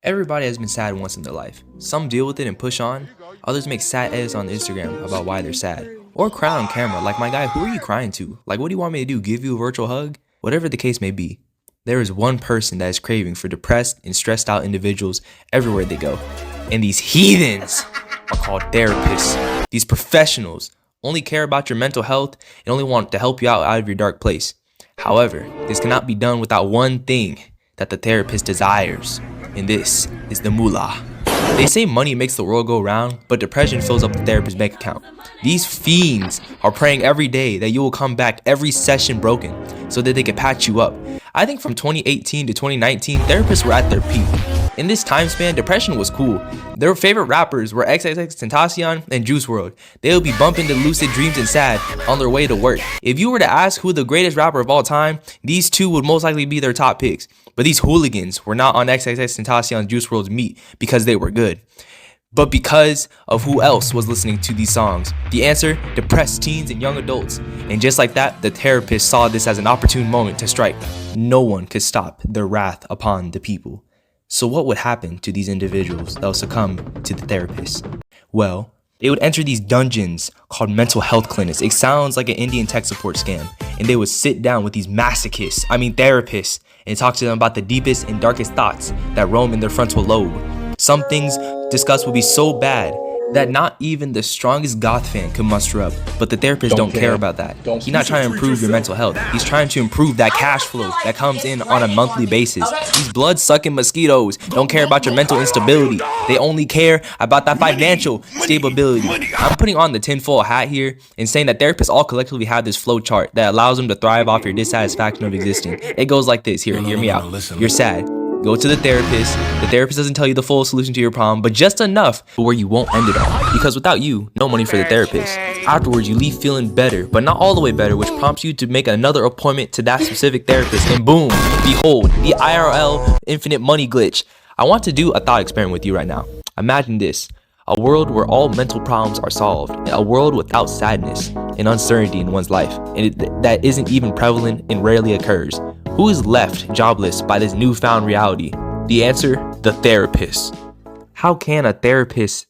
Everybody has been sad once in their life. Some deal with it and push on, others make sad edits on Instagram about why they're sad. Or cry on camera, like my guy, who are you crying to? Like, what do you want me to do, give you a virtual hug? Whatever the case may be, there is one person that is craving for depressed and stressed out individuals everywhere they go. And these heathens are called therapists. These professionals only care about your mental health and only want to help you out of your dark place. However, this cannot be done without one thing that the therapist desires, and this is the moolah. They say money makes the world go round, but depression fills up the therapist's bank account. These fiends are praying every day that you will come back every session broken so that they can patch you up. I think from 2018 to 2019, therapists were at their peak. In this time span, depression was cool. Their favorite rappers were XXXTentacion and Juice WRLD. They would be bumping to Lucid Dreams and Sad on their way to work. If you were to ask who the greatest rapper of all time, these two would most likely be their top picks. But these hooligans were not on XXXTentacion and Juice WRLD's meat because they were good, but because of who else was listening to these songs. The answer: depressed teens and young adults. And just like that, the therapist saw this as an opportune moment to strike. No one could stop their wrath upon the people. So what would happen to these individuals that will succumb to the therapist? Well, they would enter these dungeons called mental health clinics. It sounds like an Indian tech support scam. And they would sit down with these therapists, and talk to them about the deepest and darkest thoughts that roam in their frontal lobe. Some things discussed would be so bad that not even the strongest goth fan could muster up. But the therapist don't care about that. He's not trying to improve your mental health. He's trying to improve that cash flow that comes in on a monthly basis. These blood-sucking mosquitoes don't care about your mental instability. They only care about that financial stability. I'm putting on the tinfoil hat here and saying that therapists all collectively have this flow chart that allows them to thrive off your dissatisfaction of existing. It goes like this. Hear me out. You're sad. Go to the therapist. The therapist doesn't tell you the full solution to your problem, but just enough where you won't end it all. Because without you, no money for the therapist. Afterwards, you leave feeling better, but not all the way better, which prompts you to make another appointment to that specific therapist. And boom, behold, the IRL infinite money glitch. I want to do a thought experiment with you right now. Imagine this: a world where all mental problems are solved, a world without sadness and uncertainty in one's life, and that isn't even prevalent and rarely occurs. Who is left jobless by this newfound reality? The answer: the therapist. How can a therapist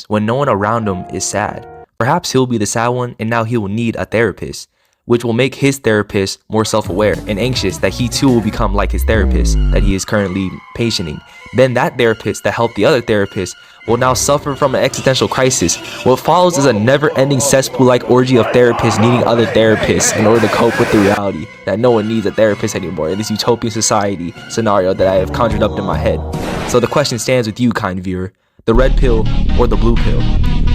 when no one around him is sad? Perhaps he'll be the sad one, and now he will need a therapist, which will make his therapist more self-aware and anxious that he too will become like his therapist that he is currently patienting. Then that therapist that helped the other therapist will now suffer from an existential crisis. What follows is a never-ending cesspool-like orgy of therapists needing other therapists in order to cope with the reality that no one needs a therapist anymore in this utopian society scenario that I have conjured up in my head. So the question stands with you, kind viewer: the red pill or the blue pill?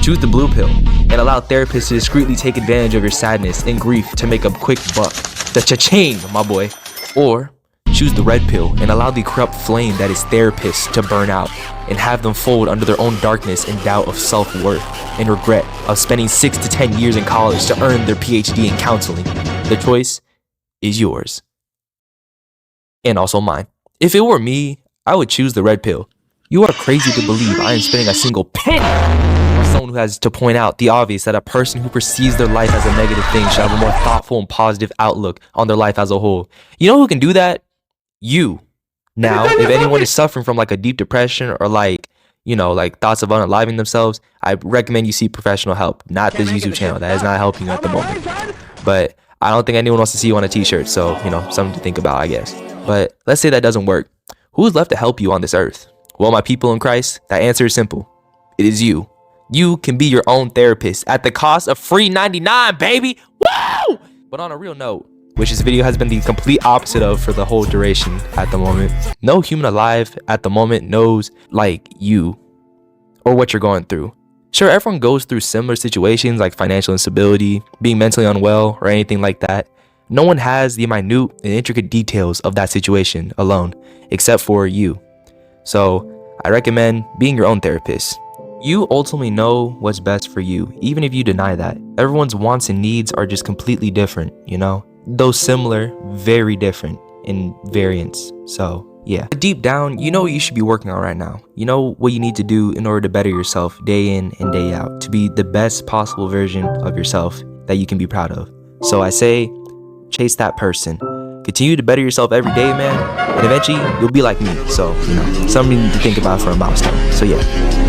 Choose the blue pill and allow therapists to discreetly take advantage of your sadness and grief to make a quick buck. The cha-ching, my boy. Or choose the red pill and allow the corrupt flame that is therapists to burn out and have them fold under their own darkness and doubt of self-worth and regret of spending 6 to 10 years in college to earn their PhD in counseling. The choice is yours. And also mine. If it were me, I would choose the red pill. You are crazy to believe I am spending a single penny on someone who has to point out the obvious that a person who perceives their life as a negative thing should have a more thoughtful and positive outlook on their life as a whole. You know who can do that? You. Now, if anyone is suffering from like a deep depression or like thoughts of unaliving themselves, I recommend you seek professional help, not this YouTube channel. That is not helping you at the moment. But I don't think anyone wants to see you on a t-shirt, so, something to think about, I guess. But let's say that doesn't work. Who is left to help you on this earth? Well, my people in Christ, that answer is simple. It is you. You can be your own therapist at the cost of free $99, baby. Woo! But on a real note, which this video has been the complete opposite of for the whole duration at the moment, no human alive at the moment knows like you or what you're going through. Sure, everyone goes through similar situations like financial instability, being mentally unwell, or anything like that. No one has the minute and intricate details of that situation alone, except for you. So I recommend being your own therapist. You ultimately know what's best for you, even if you deny that. Everyone's wants and needs are just completely different, though similar, very different in variance. So yeah, deep down, you know what you should be working on right now. You know what you need to do in order to better yourself day in and day out, to be the best possible version of yourself that you can be proud of. So I say, chase that person. Continue to better yourself every day, man, and eventually you'll be like me. So, something to think about for a milestone. So yeah.